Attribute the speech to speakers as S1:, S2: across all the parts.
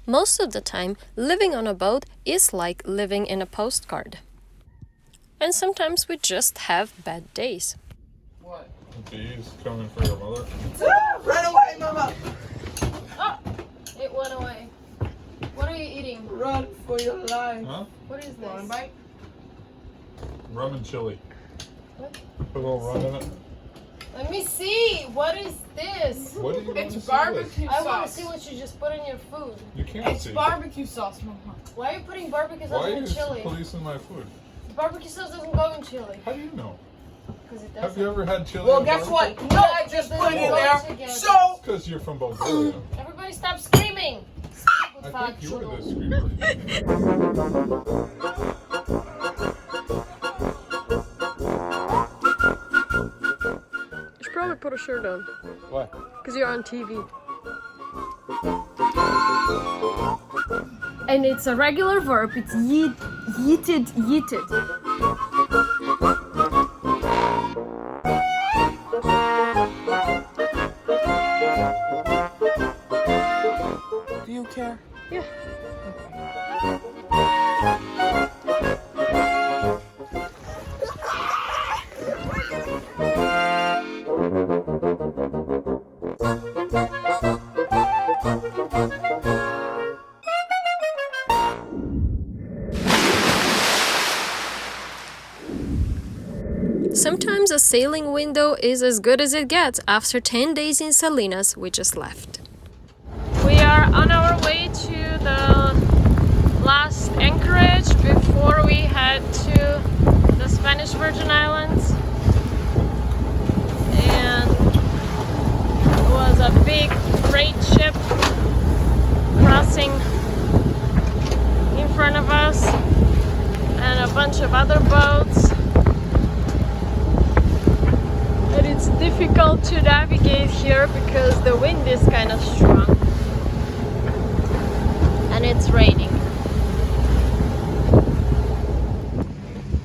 S1: Most of the time, living on a boat is like living in a postcard. And sometimes we just have bad days.
S2: What? Bees coming for your mother.
S3: Run away, Mama!
S1: Oh, it went away. What are you eating?
S3: Run for your life.
S2: Huh?
S1: What is
S3: Want a
S1: this?
S3: bite?
S2: Rum and chili.
S1: What?
S2: Put a little rum in it.
S1: Let me see. What is this?
S2: What do you want
S3: It's
S2: to see
S3: barbecue
S1: I want to
S3: sauce.
S1: see what you just put in your food.
S2: this? You can't
S3: It's
S2: see.
S3: barbecue sauce, Mama.
S1: Why are you putting barbecue sauce
S2: Why are
S1: in
S2: you
S1: chili?
S2: policing my food?
S1: Barbecue sauce doesn't go in chili.
S2: How do you know?
S1: Because it
S2: Have
S1: doesn't.
S2: you ever had chili?
S3: Well,
S2: and
S3: guess what?
S2: barbecue?
S3: No, I just put it in there. So,
S2: Because you're from Bulgaria.
S1: Everybody stop screaming!
S2: I think you were the screamer.
S1: You should probably put a shirt on.
S2: Why?
S1: Because you're on TV. And it's a regular verb. It's yeeted, yeeted.
S3: do you care?
S1: Yeah. Sometimes a sailing window is as good as it gets. After 10 days in Salinas, we just left. We are on our way to the last anchorage before we head to the Spanish Virgin Islands. And it was a big freight ship crossing in front of us and a bunch of other boats. And it's difficult to navigate here because the wind is kind of strong and it's raining.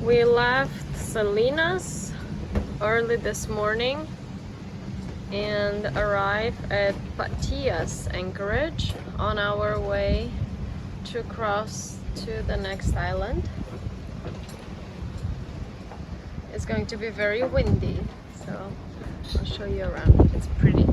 S1: We left Salinas early this morning and arrived at Patillas anchorage on our way to cross to the next island. It's going to be very windy, so I'll show you around. It's pretty.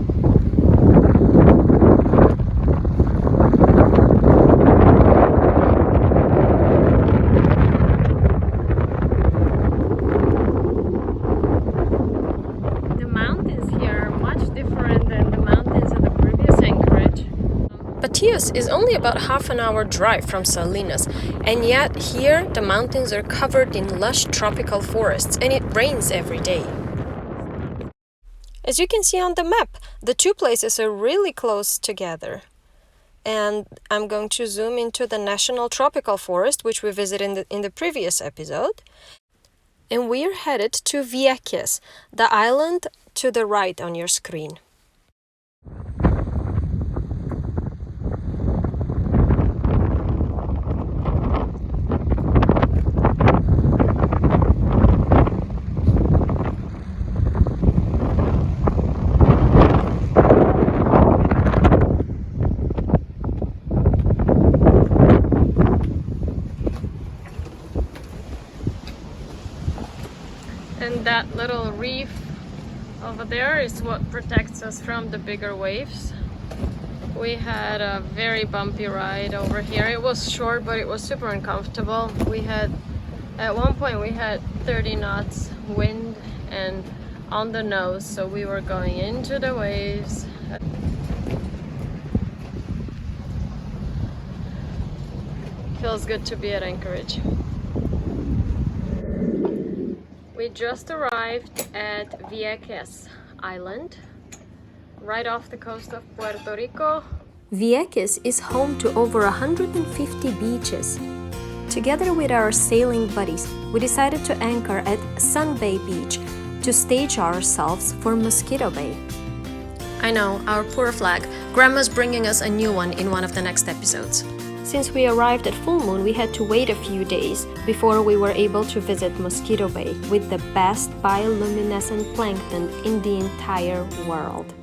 S1: The mountains here are much different than the mountains at the previous anchorage. Patillas is only about half an hour drive from Salinas, and yet here the mountains are covered in lush tropical forests and it rains every day. As you can see on the map, the two places are really close together. And I'm going to zoom into the National Tropical Forest, which we visited in the previous episode. And we're headed to Vieques, the island to the right on your screen. And that little reef over there is what protects us from the bigger waves. We had a very bumpy ride over here. It was short, but it was super uncomfortable. At one point we had 30 knots wind and on the nose, so we were going into the waves. Feels good to be at Anchorage. We just arrived at Vieques Island, right off the coast of Puerto Rico. Vieques is home to over 150 beaches. Together with our sailing buddies, we decided to anchor at Sun Bay Beach to stage ourselves for Mosquito Bay. I know, our poor flag. Grandma's bringing us a new one in one of the next episodes. Since we arrived at full moon, we had to wait a few days before we were able to visit Mosquito Bay with the best bioluminescent plankton in the entire world.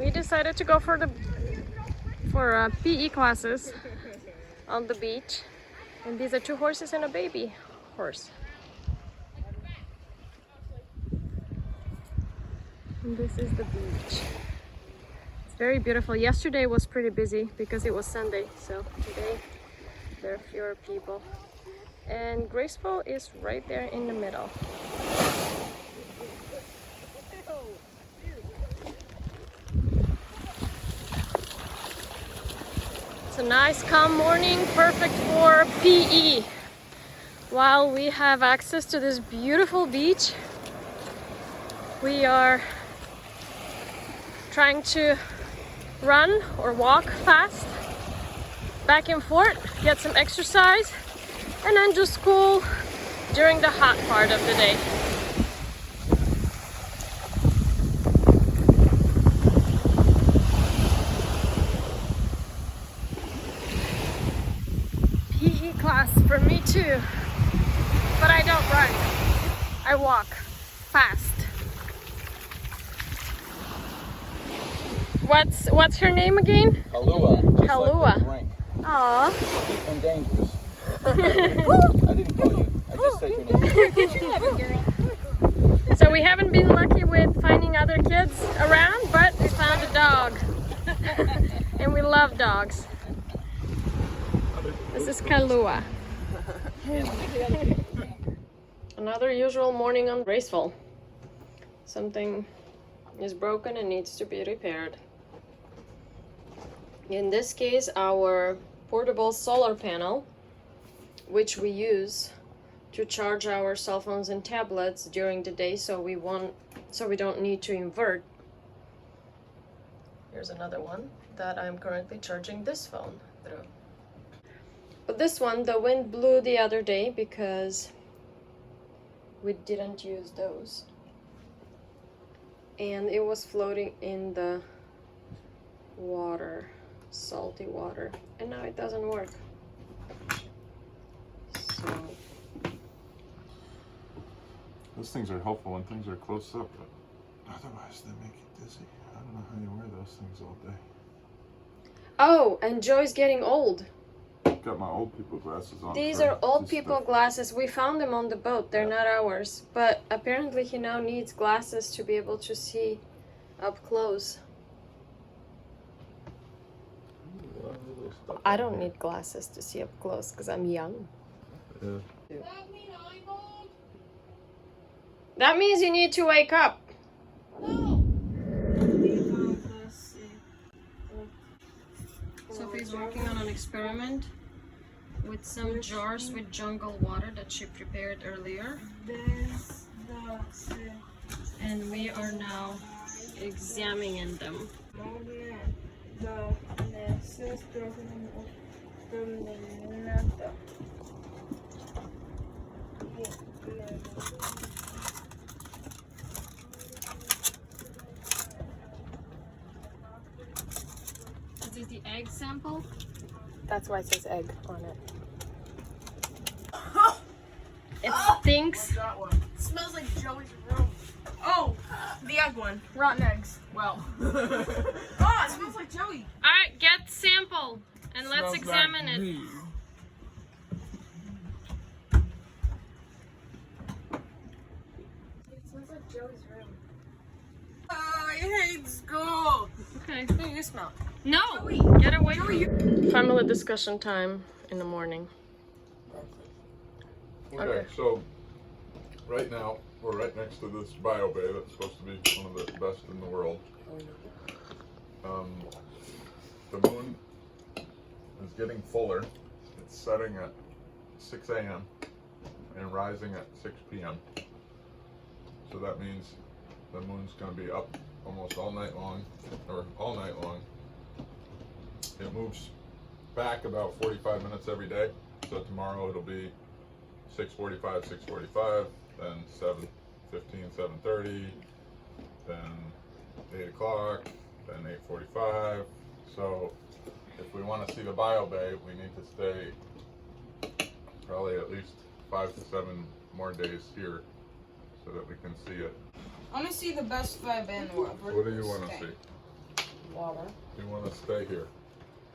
S1: We decided to go for PE classes on the beach, and these are 2 horses and a baby horse. And this is the beach. It's very beautiful. Yesterday was pretty busy because it was Sunday, so today there are fewer people. And Graceful is right there in the middle. It's a nice calm morning, perfect for PE. While we have access to this beautiful beach, we are trying to run or walk fast, back and forth, get some exercise, and then do school during the hot part of the day. PE class for me too, but I don't run, I walk fast. What's her name again?
S4: Kalua.
S1: Kalua.
S4: Like
S1: Aww.
S4: and dangerous. I didn't call you. I just said your name.
S1: So we haven't been lucky with finding other kids around, but we found a dog. And we love dogs. This is Kalua. Another usual morning on Graceful. Something is broken and needs to be repaired. In this case, our portable solar panel, which we use to charge our cell phones and tablets during the day, so we don't need to invert. Here's another one that I'm currently charging this phone through. But this one, the wind blew the other day because we didn't use those. And it was floating in the water, salty water, and now it doesn't work. So
S2: Those things are helpful when things are close up, but otherwise they make you dizzy. I don't know how you wear those things all day.
S1: oh, and Joy's getting old.
S2: Got my old people glasses on.
S1: These
S2: for
S1: are old
S2: this
S1: people
S2: stuff.
S1: glasses. We found them on the boat. They're not ours. But apparently he now needs glasses to be able to see up close. I don't need glasses to see up close because I'm young.
S2: Yeah.
S1: That means you need to wake up. Sophie's working on an experiment with some jars with jungle water that she prepared earlier. And we are now examining them. Is this the egg sample? That's why it says egg on it. It stinks.
S3: That one. It smells like Joey's room. Oh, the egg one. Rotten eggs. Well. Oh, it smells like Joey.
S1: Alright, get sample and let's examine it.
S3: It smells like Joey's room. I hate school.
S1: Okay.
S3: What do you smell?
S1: No! Get away from you. Family discussion time in the morning.
S2: Okay, so right now we're right next to this bio bay that's supposed to be one of the best in the world. The moon is getting fuller. It's setting at 6 a.m. and rising at 6 p.m. So that means the moon's going to be up almost all night long, or all night long. It moves back about 45 minutes every day. So tomorrow it'll be 6:45, 6:45, then 7:15, 7:30, then 8 o'clock, then 8:45. So if we want to see the bio bay, we need to stay probably at least 5 to 7 more days here so that we can see it.
S3: I want to see the best vibe in the world.
S2: What do you want to see?
S3: Water.
S2: You want to stay here?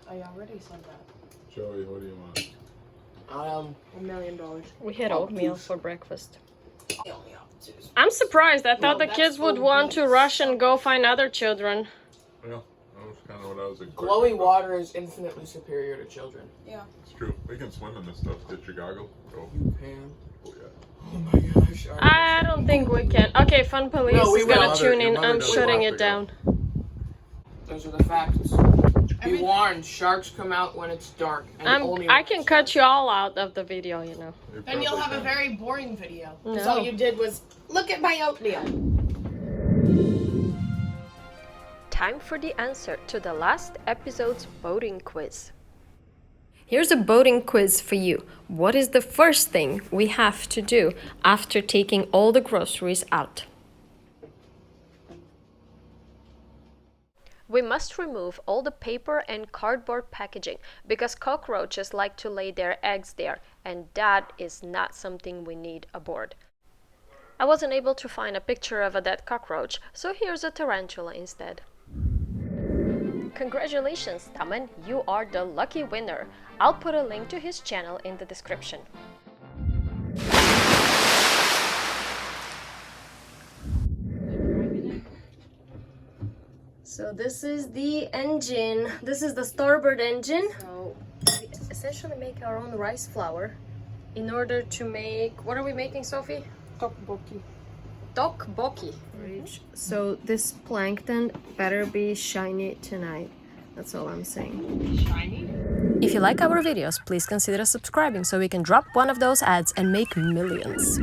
S3: I already said that.
S2: Joey, what do you want?
S3: $1 million.
S1: We had oatmeal for breakfast.
S3: I only have 2.
S1: I'm surprised. I thought the
S3: that's
S1: kids would
S3: so
S1: want to
S3: good.
S1: rush and go find other children.
S2: Yeah, that was kind of what I was expecting.
S5: Glowing water is infinitely superior to children.
S3: Yeah.
S2: It's true. We can swim in this stuff. Get your goggle. Go.
S5: You can.
S2: Oh, yeah.
S5: Oh my gosh.
S1: I don't think we can. Okay, Fun Police
S5: No, we
S1: is gonna
S5: will.
S1: tune in.
S2: Your mother
S1: I'm
S2: doesn't
S1: shutting
S2: have
S1: it
S2: to go.
S1: down.
S5: Those are the facts. Be warned, sharks come out when it's dark. And only
S1: I can cut you all out of the video, you know.
S2: You
S3: Then you'll
S2: probably
S3: have a
S2: can.
S3: very boring video. Because
S1: No.
S3: all you did was look at my oatmeal.
S1: Time for the answer to the last episode's boating quiz. Here's a boating quiz for you. What is the first thing we have to do after taking all the groceries out? We must remove all the paper and cardboard packaging because cockroaches like to lay their eggs there, and that is not something we need aboard. I wasn't able to find a picture of a dead cockroach, so here's a tarantula instead. Congratulations, Stamen, you are the lucky winner. I'll put a link to his channel in the description. So this is the engine. This is the starboard engine. So we essentially make our own rice flour in order to make, what are we making, Sophie?
S3: Tteokbokki.
S1: Tteokbokki. So this plankton better be shiny tonight. That's all I'm saying.
S3: Shiny?
S1: If you like our videos, please consider subscribing so we can drop one of those ads and make millions.